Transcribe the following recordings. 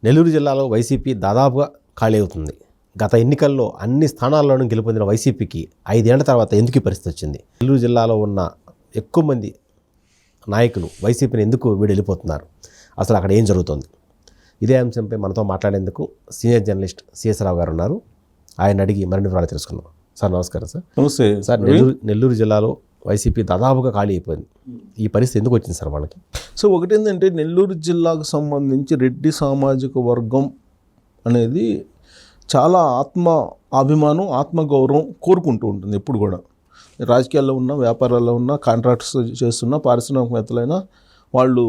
నెల్లూరు జిల్లాలో వైసీపీ దాదాపుగా ఖాళీ అవుతుంది. గత ఎన్నికల్లో అన్ని స్థానాల్లోనూ గెలుపొందిన వైసీపీకి 5 ఏళ్ల తర్వాత ఎందుకు ఈ పరిస్థితి వచ్చింది? నెల్లూరు జిల్లాలో ఉన్న ఎక్కువ మంది నాయకులు వైసీపీని ఎందుకు వెళ్ళిపోతున్నారు? అసలు అక్కడ ఏం జరుగుతుంది? ఇదే అంశంపై మనతో మాట్లాడేందుకు సీనియర్ జర్నలిస్ట్ సిఎస్ రావు గారు ఉన్నారు. ఆయన అడిగి మరిన్ని వివరాలు తెలుసుకుందాం. సార్ నమస్కారం. సార్ నమస్తే సార్. నెల్లూరు జిల్లాలో వైసీపీ దాదాపుగా ఖాళీ అయిపోయింది. ఈ పరిస్థితి ఎందుకు వచ్చింది సార్ వాళ్ళకి? సో ఒకటి ఏంటంటే, నెల్లూరు జిల్లాకు సంబంధించి రెడ్డి సామాజిక వర్గం అనేది చాలా అభిమానం, ఆత్మగౌరవం కోరుకుంటూ ఉంటుంది ఎప్పుడు కూడా. రాజకీయాల్లో ఉన్న, వ్యాపారాల్లో ఉన్న, కాంట్రాక్ట్స్ చేస్తున్న, పారిశ్రామికవేత్తలైనా వాళ్ళు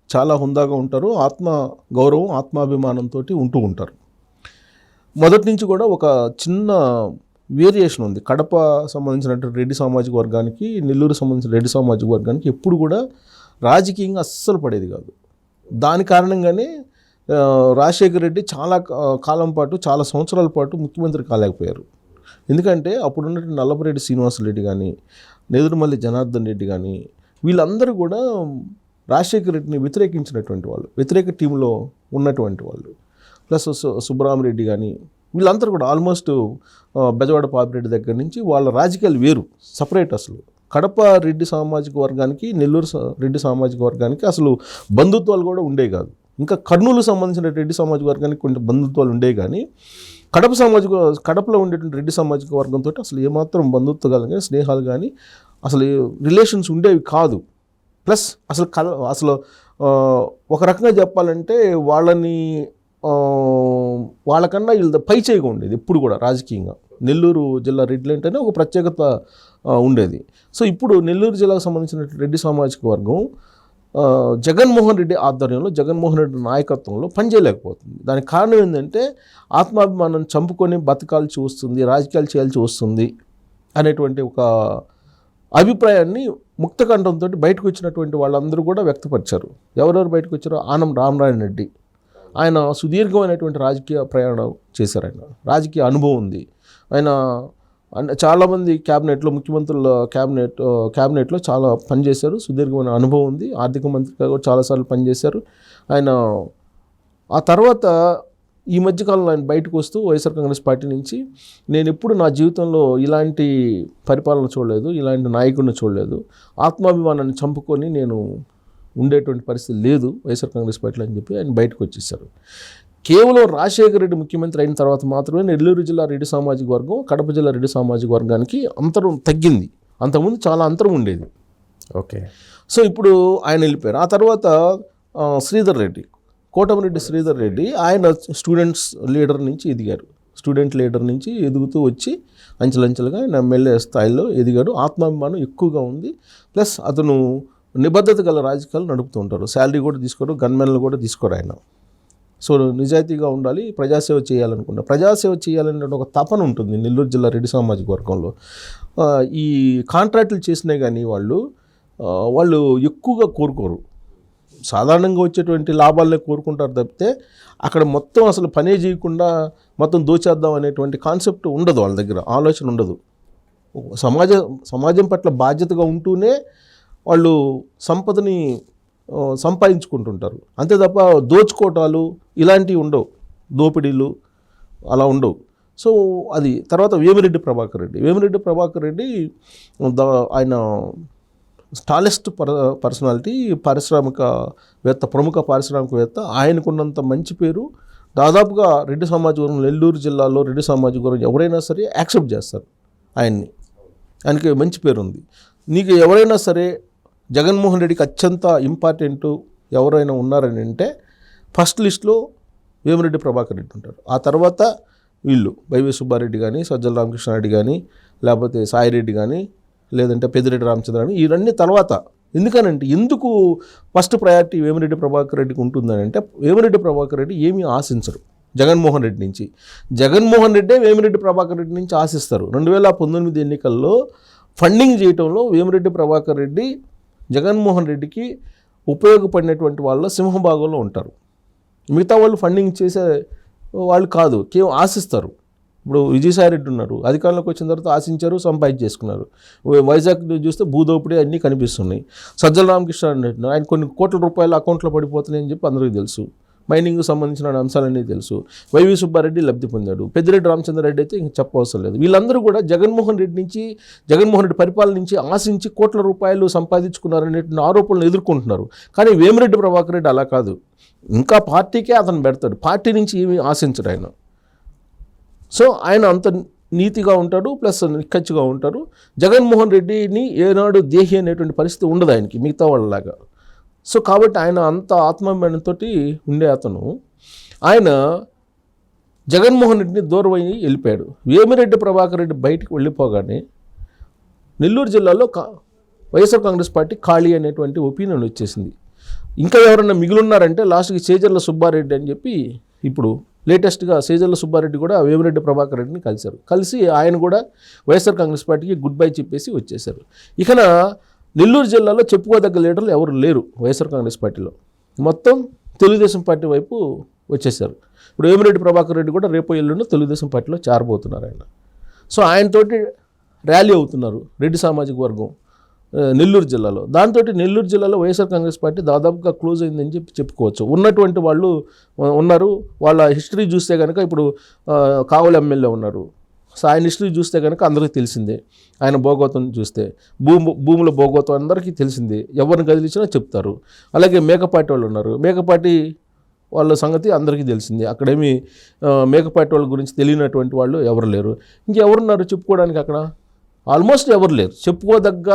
చాలా హుందాగా ఉంటారు. గౌరవం, ఆత్మాభిమానంతో ఉంటూ ఉంటారు. మొదటి నుంచి కూడా ఒక చిన్న వేరియేషన్ ఉంది. కడప సంబంధించినటువంటి రెడ్డి సామాజిక వర్గానికి, నెల్లూరు సంబంధించిన రెడ్డి సామాజిక వర్గానికి ఎప్పుడు కూడా రాజకీయంగా అస్సలు పడేది కాదు. దాని కారణంగానే రాజశేఖర రెడ్డి చాలా కాలం పాటు, చాలా సంవత్సరాల పాటు ముఖ్యమంత్రి కాలేకపోయారు. ఎందుకంటే అప్పుడు ఉన్నటువంటి నల్లపురెడ్డి శ్రీనివాసరెడ్డి కానీ, నేదురుమల్లి జనార్దన్ రెడ్డి కానీ, వీళ్ళందరూ కూడా రాజశేఖర రెడ్డిని వ్యతిరేకించినటువంటి వాళ్ళు, వ్యతిరేక టీంలో ఉన్నటువంటి వాళ్ళు. ప్లస్ సుబ్బరామరెడ్డి కానీ, వీళ్ళందరూ కూడా ఆల్మోస్ట్ బెజవాడ పాపిరెడ్డి దగ్గర నుంచి వాళ్ళ రాజకీయాలు వేరు, సపరేట్. అసలు కడప రెడ్డి సామాజిక వర్గానికి, నెల్లూరు రెడ్డి సామాజిక వర్గానికి అసలు బంధుత్వాలు కూడా ఉండే కాదు. ఇంకా కర్నూలు సంబంధించిన రెడ్డి సామాజిక వర్గానికి కొన్ని బంధుత్వాలు ఉండే కానీ, కడపలో ఉండేటువంటి రెడ్డి సామాజిక వర్గంతో అసలు ఏమాత్రం బంధుత్వాలు కానీ, స్నేహాలు కానీ, అసలు రిలేషన్స్ ఉండేవి కాదు. ప్లస్ అసలు ఒక రకంగా చెప్పాలంటే వాళ్ళకన్నా వీళ్ళ పై చేయగా ఉండేది ఎప్పుడు కూడా రాజకీయంగా. నెల్లూరు జిల్లా రెడ్లు అంటేనే ఒక ప్రత్యేకత ఉండేది. సో ఇప్పుడు నెల్లూరు జిల్లాకు సంబంధించిన రెడ్డి సామాజిక వర్గం జగన్మోహన్ రెడ్డి ఆధ్వర్యంలో, జగన్మోహన్ రెడ్డి నాయకత్వంలో పనిచేయలేకపోతుంది. దానికి కారణం ఏంటంటే, ఆత్మాభిమానం చంపుకొని బతకాల్సి వస్తుంది, రాజకీయాలు చేయాల్సి వస్తుంది అనేటువంటి ఒక అభిప్రాయాన్ని ముక్తకంఠంతో బయటకు వచ్చినటువంటి వాళ్ళందరూ కూడా వ్యక్తపరిచారు. ఎవరెవరు బయటకు వచ్చారో, ఆనం రామనారాయణ రెడ్డి, ఆయన సుదీర్ఘమైనటువంటి రాజకీయ ప్రయాణం చేశారు. ఆయన రాజకీయ అనుభవం ఉంది. ఆయన చాలామంది క్యాబినెట్లో, ముఖ్యమంత్రుల క్యాబినెట్లో చాలా పనిచేశారు. సుదీర్ఘమైన అనుభవం ఉంది. ఆర్థిక మంత్రిగా కూడా చాలాసార్లు పనిచేశారు ఆయన. ఆ తర్వాత ఈ మధ్యకాలంలో ఆయన బయటకు వస్తూ వైఎస్ఆర్ కాంగ్రెస్ పార్టీ నుంచి, నేను ఎప్పుడు నా జీవితంలో ఇలాంటి పరిపాలన చూడలేదు, ఇలాంటి నాయకుడిని చూడలేదు, ఆత్మాభిమానాన్ని చంపుకొని నేను ఉండేటువంటి పరిస్థితి లేదు వైఎస్ఆర్ కాంగ్రెస్ పార్టీలో అని చెప్పి ఆయన బయటకు వచ్చేసారు. కేవలం రాజశేఖర రెడ్డి ముఖ్యమంత్రి అయిన తర్వాత మాత్రమే నెల్లూరు జిల్లా రెడ్డి సామాజిక వర్గం, కడప జిల్లా రెడ్డి సామాజిక వర్గానికి అంతరం తగ్గింది. అంతకుముందు చాలా అంతరం ఉండేది. ఓకే. సో ఇప్పుడు ఆయన వెళ్ళిపోయారు. ఆ తర్వాత శ్రీధర్ రెడ్డి, కోటమిరెడ్డి శ్రీధర్ రెడ్డి, ఆయన స్టూడెంట్స్ లీడర్ నుంచి ఎదిగారు. స్టూడెంట్ లీడర్ నుంచి ఎదుగుతూ వచ్చి అంచెలంచెలుగా ఆయన ఎమ్మెల్యే స్థాయిలో ఎదిగాడు. ఆత్మాభిమానం ఎక్కువగా ఉంది. ప్లస్ అతను నిబద్ధత గల రాజకీయాలు నడుపుతూ ఉంటారు. శాలరీ కూడా తీసుకోరు, గన్మెన్లు కూడా తీసుకోరు ఆయన. సో నిజాయితీగా ఉండాలి, ప్రజాసేవ చేయాలనుకుంటా. ప్రజాసేవ చేయాలనే ఒక తపన ఉంటుంది నెల్లూరు జిల్లా రెడ్డి సామాజిక వర్గంలో. ఈ కాంట్రాక్టులు చేసినా కానీ వాళ్ళు ఎక్కువగా కోరుకోరు. సాధారణంగా వచ్చేటువంటి లాభాలనే కోరుకుంటారు తప్పితే, అక్కడ మొత్తం అసలు పనే చేయకుండా మొత్తం దోచేద్దాం అనేటువంటి కాన్సెప్ట్ ఉండదు వాళ్ళ దగ్గర, ఆలోచన ఉండదు. సమాజం పట్ల బాధ్యతగా ఉంటూనే వాళ్ళు సంపదని సంపాదించుకుంటుంటారు. అంతే తప్ప దోచుకోవటాలు ఇలాంటివి ఉండవు, దోపిడీలు అలా ఉండవు. సో అది తర్వాత వేమిరెడ్డి ప్రభాకర్ రెడ్డి ఆయన టాలెస్ట్ పర్సనాలిటీ, ప్రముఖ పారిశ్రామికవేత్త. ఆయనకున్నంత మంచి పేరు దాదాపుగా రెడ్డి సామాజిక వర్గం, నెల్లూరు జిల్లాలో రెడ్డి సామాజిక వర్గం ఎవరైనా సరే యాక్సెప్ట్ చేస్తారు ఆయనకి మంచి పేరు ఉంది. నీకు ఎవరైనా సరే జగన్మోహన్ రెడ్డికి అత్యంత ఇంపార్టెంట్ ఎవరైనా ఉన్నారని అంటే ఫస్ట్ లిస్ట్లో వేమిరెడ్డి ప్రభాకర్ రెడ్డి ఉంటారు. ఆ తర్వాత వీళ్ళు వైవి సుబ్బారెడ్డి కానీ, సజ్జల రామకృష్ణారెడ్డి కానీ, లేకపోతే సాయిరెడ్డి కానీ, లేదంటే పెద్దిరెడ్డి రామచంద్ర కానీ, ఇవన్నీ తర్వాత. ఎందుకు ఫస్ట్ ప్రయారిటీ వేమిరెడ్డి ప్రభాకర్ రెడ్డికి ఉంటుందని అంటే, వేమిరెడ్డి ప్రభాకర్ రెడ్డి ఏమీ ఆశించరు జగన్మోహన్ రెడ్డి నుంచి. జగన్మోహన్ రెడ్డే వేమిరెడ్డి ప్రభాకర్ రెడ్డి నుంచి ఆశిస్తారు. 2019 ఎన్నికల్లో ఫండింగ్ చేయటంలో వేమిరెడ్డి ప్రభాకర్ రెడ్డి జగన్మోహన్ రెడ్డికి ఉపయోగపడినటువంటి వాళ్ళ సింహభాగంలో ఉంటారు. మిగతా వాళ్ళు ఫండింగ్ చేసే వాళ్ళు కాదు, కేవలం ఆశిస్తారు. ఇప్పుడు విజయసాయిరెడ్డి ఉన్నారు, అధికారంలోకి వచ్చిన తర్వాత ఆశించారు, సంపాదించేసుకున్నారు. వైజాగ్ చూస్తే భూదోపిడీ అన్నీ కనిపిస్తున్నాయి. సజ్జల రామకృష్ణ ఆయన కొన్ని కోట్ల రూపాయల అకౌంట్లో పడిపోతున్నాయని చెప్పి అందరికీ తెలుసు. మైనింగ్ సంబంధించిన అంశాలన్నీ తెలుసు. వైవి సుబ్బారెడ్డి లబ్ధి పొందాడు. పెద్దిరెడ్డి రామచంద్రారెడ్డి అయితే ఇంక చెప్పవసరం లేదు. వీళ్ళందరూ కూడా జగన్మోహన్ రెడ్డి పరిపాలన నుంచి ఆశించి కోట్ల రూపాయలు సంపాదించుకున్నారనేటువంటి ఆరోపణలు ఎదుర్కొంటున్నారు. కానీ వేమిరెడ్డి ప్రభాకర్ రెడ్డి అలా కాదు. ఇంకా పార్టీకే అతను పెడతాడు, పార్టీ నుంచి ఏమీ ఆశించడు ఆయన. సో ఆయన అంత నీతిగా ఉంటాడు, ప్లస్ నిక్కచ్చిగా ఉంటారు. జగన్మోహన్ రెడ్డిని ఏనాడు దేహి అనేటువంటి పరిస్థితి ఉండదు ఆయనకి మిగతా వాళ్ళలాగా. సో కాబట్టి ఆయన అంత ఆత్మాభిమానంతో ఉండే అతను ఆయన జగన్మోహన్ రెడ్డిని దూరం అయ్యి వెళ్ళిపోయాడు. వేమిరెడ్డి ప్రభాకర్ రెడ్డి బయటికి వెళ్ళిపోగానే నెల్లూరు జిల్లాలో వైఎస్ఆర్ కాంగ్రెస్ పార్టీ ఖాళీ అనేటువంటి ఒపీనియన్ వచ్చేసింది. ఇంకా ఎవరన్నా మిగిలిన్నారంటే లాస్ట్కి చేజర్ల సుబ్బారెడ్డి అని చెప్పి ఇప్పుడు లేటెస్ట్గా చేజర్ల సుబ్బారెడ్డి కూడా వేమిరెడ్డి ప్రభాకర్ రెడ్డిని కలిసి ఆయన కూడా వైఎస్ఆర్ కాంగ్రెస్ పార్టీకి గుడ్ బై చెప్పేసి వచ్చేశారు. ఇకన నెల్లూరు జిల్లాలో చెప్పుకోదగ్గ లీడర్లు ఎవరు లేరు వైఎస్ఆర్ కాంగ్రెస్ పార్టీలో. మొత్తం తెలుగుదేశం పార్టీ వైపు వచ్చేసారు. ఇప్పుడు వేమిరెడ్డి ప్రభాకర్ రెడ్డి కూడా రేపు ఎల్లుండి తెలుగుదేశం పార్టీలో చేరబోతున్నారు ఆయన. సో ఆయనతోటి ర్యాలీ అవుతున్నారు రెడ్డి సామాజిక వర్గం నెల్లూరు జిల్లాలో. దాంతో నెల్లూరు జిల్లాలో వైఎస్ఆర్ కాంగ్రెస్ పార్టీ దాదాపుగా క్లోజ్ అయిందని చెప్పుకోవచ్చు. ఉన్నటువంటి వాళ్ళు ఉన్నారు. వాళ్ళ హిస్టరీ చూస్తే కనుక ఇప్పుడు కావలి ఎమ్మెల్యే ఉన్నారు. సో ఆయన హిస్టరీ చూస్తే కనుక అందరికీ తెలిసిందే. ఆయన భోగోతం చూస్తే భూముల భోగోతం అందరికీ తెలిసిందే. ఎవరిని కదిలించినా చెప్తారు. అలాగే మేకపాటి వాళ్ళు ఉన్నారు. మేకపాటి వాళ్ళ సంగతి అందరికీ తెలిసిందే. అక్కడేమి మేకపాటి వాళ్ళ గురించి తెలియనటువంటి వాళ్ళు ఎవరు లేరు. ఇంకెవరున్నారు చెప్పుకోవడానికి అక్కడ? ఆల్మోస్ట్ ఎవరు లేరు. చెప్పుకోదగ్గ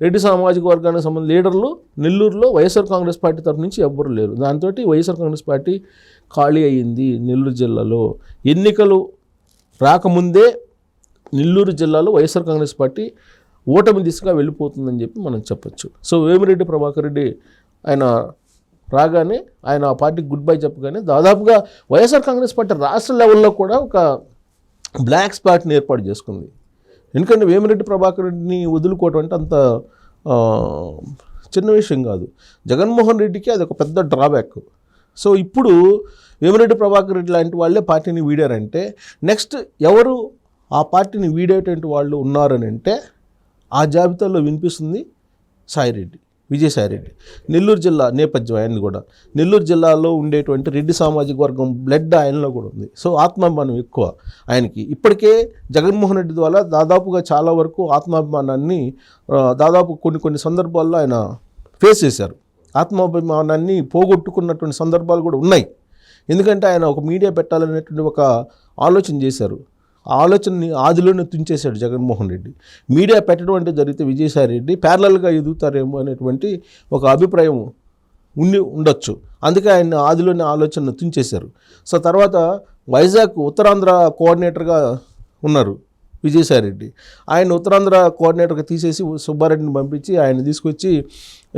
రెడ్డి సామాజిక వర్గానికి సంబంధించిన లీడర్లు నెల్లూరులో వైఎస్ఆర్ కాంగ్రెస్ పార్టీ తరఫు నుంచి ఎవ్వరు లేరు. దాంతో వైఎస్ఆర్ కాంగ్రెస్ పార్టీ ఖాళీ అయ్యింది నెల్లూరు జిల్లాలో. ఎన్నికలు రాకముందే నెల్లూరు జిల్లాలో వైఎస్ఆర్ కాంగ్రెస్ పార్టీ ఓటమి దిశగా వెళ్ళిపోతుందని చెప్పి మనం చెప్పొచ్చు. సో వేమిరెడ్డి ప్రభాకర్ రెడ్డి ఆయన రాగానే ఆయన ఆ పార్టీకి గుడ్ బై చెప్పగానే దాదాపుగా వైఎస్ఆర్ కాంగ్రెస్ పార్టీ రాష్ట్ర లెవెల్లో కూడా ఒక బ్లాక్ స్పాట్ని ఏర్పాటు చేసుకుంది. ఎందుకంటే వేమిరెడ్డి ప్రభాకర్ రెడ్డిని వదులుకోవటం అంటే అంత చిన్న విషయం కాదు. జగన్మోహన్ రెడ్డికి అది ఒక పెద్ద డ్రాబ్యాక్. సో ఇప్పుడు వేమిరెడ్డి ప్రభాకర్ రెడ్డి లాంటి వాళ్ళే పార్టీని వీడారంటే నెక్స్ట్ ఎవరు ఆ పార్టీని వీడేటువంటి వాళ్ళు ఉన్నారని అంటే ఆ జాబితాలో వినిపిస్తుంది సాయిరెడ్డి, విజయసాయిరెడ్డి. నెల్లూరు జిల్లా నేపథ్యం ఆయనది కూడా. నెల్లూరు జిల్లాలో ఉండేటువంటి రెడ్డి సామాజిక వర్గం బ్లడ్ ఆయనలో కూడా ఉంది. సో ఆత్మాభిమానం ఎక్కువ ఆయనకి. ఇప్పటికే జగన్మోహన్ రెడ్డి ద్వారా దాదాపుగా చాలా వరకు ఆత్మాభిమానాన్ని దాదాపు కొన్ని సందర్భాల్లో ఆయన ఫేస్ చేశారు. ఆత్మాభిమానాన్ని పోగొట్టుకున్నటువంటి సందర్భాలు కూడా ఉన్నాయి. ఎందుకంటే ఆయన ఒక మీడియా పెట్టాలనేటువంటి ఒక ఆలోచన చేశారు. ఆ ఆలోచనని ఆదిలోనే తుంచేశాడు జగన్మోహన్ రెడ్డి. మీడియా పెట్టడం అంటే జరిగితే విజయసాయి రెడ్డి ప్యారలల్గా ఎదుగుతారేమో అనేటువంటి ఒక అభిప్రాయం ఉండొచ్చు. అందుకే ఆయన ఆదిలోనే ఆలోచనను తుంచేశారు. సో తర్వాత వైజాగ్ ఉత్తరాంధ్ర కోఆర్డినేటర్గా ఉన్నారు విజయసాయి రెడ్డి. ఆయన ఉత్తరాంధ్ర కోఆర్డినేటర్గా తీసేసి సుబ్బారెడ్డిని పంపించి ఆయన తీసుకొచ్చి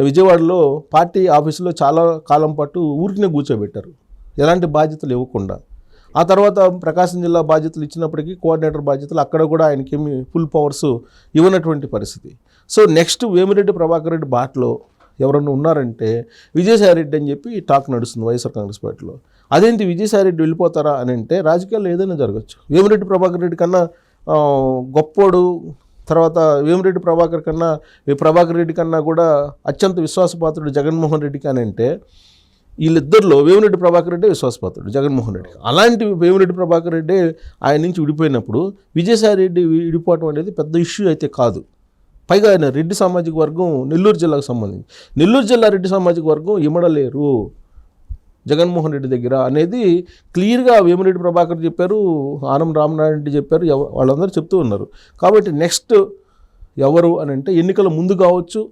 విజయవాడలో పార్టీ ఆఫీసులో చాలా కాలం పాటు ఊరికినే కూర్చోబెట్టారు, ఎలాంటి బాధ్యతలు ఇవ్వకుండా. ఆ తర్వాత ప్రకాశం జిల్లా బాధ్యతలు ఇచ్చినప్పటికీ కోఆర్డినేటర్ బాధ్యతలు అక్కడ కూడా ఆయనకేమి ఫుల్ పవర్స్ ఇవ్వనటువంటి పరిస్థితి. సో నెక్స్ట్ వేమిరెడ్డి ప్రభాకర్ రెడ్డి బాటలో ఎవరన్నా ఉన్నారంటే విజయసాయిరెడ్డి అని చెప్పి టాక్ నడుస్తుంది వైఎస్ఆర్ కాంగ్రెస్ పార్టీలో. అదేంటి విజయసాయిరెడ్డి వెళ్ళిపోతారా అని అంటే రాజకీయాల్లో ఏదైనా జరగచ్చు. వేమిరెడ్డి ప్రభాకర్ రెడ్డి కన్నా గొప్పోడు, తర్వాత వేమిరెడ్డి ప్రభాకర్ రెడ్డి కన్నా కూడా అత్యంత విశ్వాసపాత్రుడు జగన్మోహన్ రెడ్డికి అని అంటే వీళ్ళిద్దరిలో వేమిరెడ్డి ప్రభాకర్ రెడ్డి విశ్వాసపాత్రుడు జగన్మోహన్ రెడ్డి. అలాంటి వేమిరెడ్డి ప్రభాకర్ రెడ్డి ఆయన నుంచి విడిపోయినప్పుడు విజయసాయి రెడ్డి విడిపోవటం అనేది పెద్ద ఇష్యూ అయితే కాదు. పైగా ఆయన రెడ్డి సామాజిక వర్గం నెల్లూరు జిల్లాకు సంబంధించి నెల్లూరు జిల్లా రెడ్డి సామాజిక వర్గం ఇమడలేరు జగన్మోహన్ రెడ్డి దగ్గర అనేది క్లియర్గా వేమిరెడ్డి ప్రభాకర్ చెప్పారు, ఆనం రామనారాయణ రెడ్డి చెప్పారు, వాళ్ళందరూ చెప్తూ ఉన్నారు. కాబట్టి నెక్స్ట్ ఎవరు అని అంటే ఎన్నికల ముందే కావచ్చు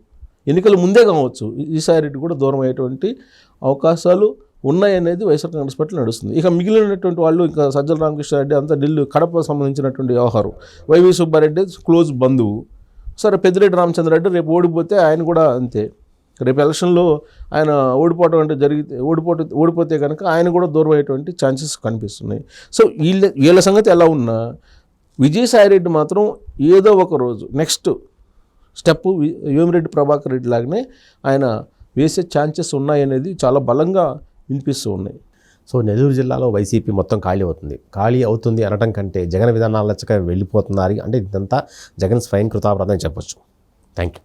విజయసాయిరెడ్డి కూడా దూరం అయ్యేటువంటి అవకాశాలు ఉన్నాయనేది వైఎస్ఆర్ కాంగ్రెస్ పార్టీ నడుస్తుంది. ఇక మిగిలినటువంటి వాళ్ళు ఇంకా సజ్జల రామకృష్ణారెడ్డి అంతా ఢిల్లీ కడప సంబంధించినటువంటి వ్యవహారం. వైవి సుబ్బారెడ్డి క్లోజ్ బంధువు. సరే పెద్దిరెడ్డి రామచంద్రారెడ్డి రేపు ఓడిపోతే ఆయన కూడా అంతే. రేపు ఎలక్షన్లో ఆయన ఓడిపోవడం అంటే ఓడిపోతే కనుక ఆయన కూడా దూరం అయ్యేటువంటి ఛాన్సెస్ కనిపిస్తున్నాయి. సో వీళ్ళ సంగతి ఎలా ఉన్నా విజయసాయిరెడ్డి మాత్రం ఏదో ఒక రోజు నెక్స్ట్ స్టెప్ వేమిరెడ్డి ప్రభాకర్ రెడ్డి లాగానే ఆయన వేసే ఛాన్సెస్ ఉన్నాయనేది చాలా బలంగా వినిపిస్తూ ఉన్నాయి. సో నెల్లూరు జిల్లాలో వైసీపీ మొత్తం ఖాళీ అవుతుంది అనడం కంటే జగన్ విధానాలు నచ్చక వెళ్ళిపోతున్నారు అంటే ఇదంతా జగన్ స్వయం కృతాపరాధం చెప్పొచ్చు. Thank you.